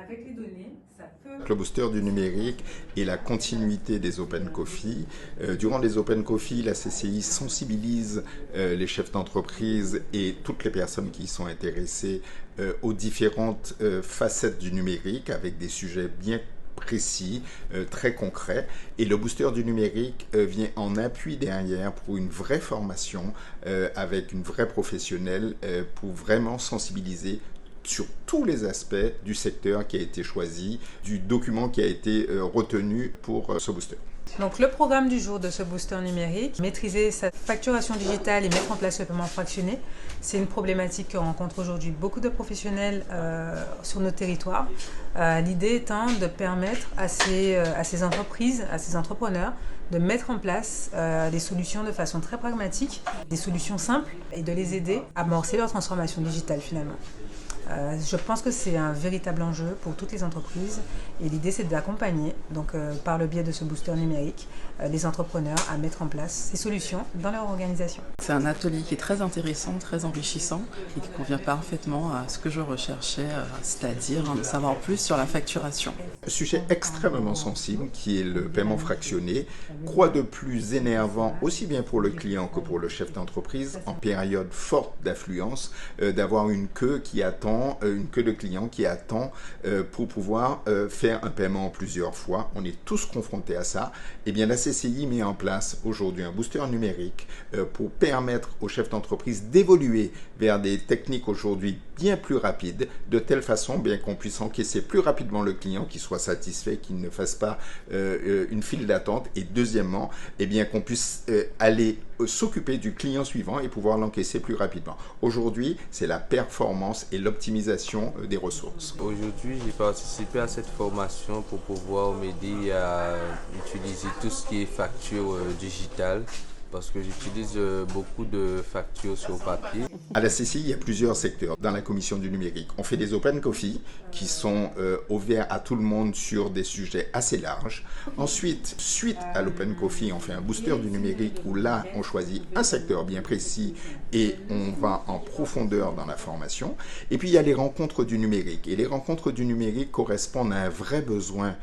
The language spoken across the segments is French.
avec les données, ça peut... Le booster du numérique et la continuité des Open Coffee. Durant les Open Coffee, la CCI sensibilise les chefs d'entreprise et toutes les personnes qui y sont intéressées aux différentes facettes du numérique avec des sujets bien précis, très concret. Et le booster du numérique vient en appui derrière pour une vraie formation avec une vraie professionnelle pour vraiment sensibiliser sur tous les aspects du secteur qui a été choisi, du document qui a été retenu pour ce booster. Donc le programme du jour de ce booster numérique, maîtriser sa facturation digitale et mettre en place le paiement fractionné, c'est une problématique que rencontrent aujourd'hui beaucoup de professionnels sur nos territoires. L'idée étant de permettre à ces entreprises, à ces entrepreneurs, de mettre en place des solutions de façon très pragmatique, des solutions simples et de les aider à amorcer leur transformation digitale finalement. Je pense que c'est un véritable enjeu pour toutes les entreprises et l'idée c'est d'accompagner, donc par le biais de ce booster numérique, les entrepreneurs à mettre en place ces solutions dans leur organisation. C'est un atelier qui est très intéressant, très enrichissant et qui convient parfaitement à ce que je recherchais, c'est-à-dire en savoir plus sur la facturation. Un sujet extrêmement sensible qui est le paiement fractionné. Quoi de plus énervant aussi bien pour le client que pour le chef d'entreprise en période forte d'affluence d'avoir une queue de clients qui attend pour pouvoir faire un paiement en plusieurs fois. On est tous confrontés à ça. Eh bien, la CCI met en place aujourd'hui un booster numérique pour permettre aux chefs d'entreprise d'évoluer vers des techniques aujourd'hui bien plus rapides, de telle façon bien qu'on puisse encaisser plus rapidement le client, qu'il soit satisfait, qu'il ne fasse pas une file d'attente. Et deuxièmement, eh bien qu'on puisse aller s'occuper du client suivant et pouvoir l'encaisser plus rapidement. Aujourd'hui, c'est la performance et l'optimisation des ressources. Aujourd'hui, j'ai participé à cette formation pour pouvoir m'aider à utiliser tout ce qui est facture digitale, parce que j'utilise beaucoup de factures sur papier. À la CCI, il y a plusieurs secteurs dans la commission du numérique. On fait des Open Coffee qui sont ouverts à tout le monde sur des sujets assez larges. Ensuite, suite à l'Open Coffee, on fait un booster du numérique où là, on choisit un secteur bien précis et on va en profondeur dans la formation. Et puis, il y a les rencontres du numérique. Et les rencontres du numérique correspondent à un vrai besoin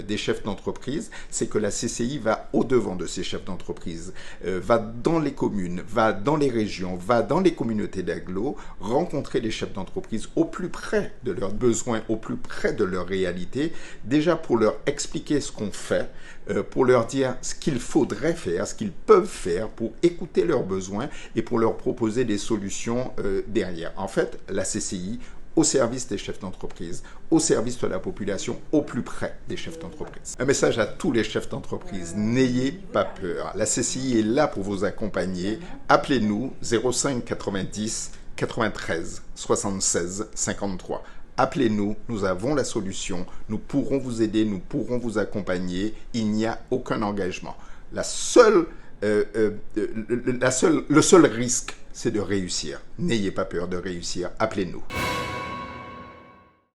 des chefs d'entreprise, c'est que la CCI va au-devant de ces chefs d'entreprise, va dans les communes, va dans les régions, va dans les communautés d'agglo, rencontrer les chefs d'entreprise au plus près de leurs besoins, au plus près de leur réalité, déjà pour leur expliquer ce qu'on fait, pour leur dire ce qu'il faudrait faire, ce qu'ils peuvent faire pour écouter leurs besoins et pour leur proposer des solutions derrière. En fait, la CCI au service des chefs d'entreprise, au service de la population, au plus près des chefs d'entreprise. Un message à tous les chefs d'entreprise, n'ayez pas peur. La CCI est là pour vous accompagner. Appelez-nous 05 90 93 76 53. Appelez-nous, nous avons la solution, nous pourrons vous aider, nous pourrons vous accompagner. Il n'y a aucun engagement. Le seul risque, c'est de réussir. N'ayez pas peur de réussir. Appelez-nous.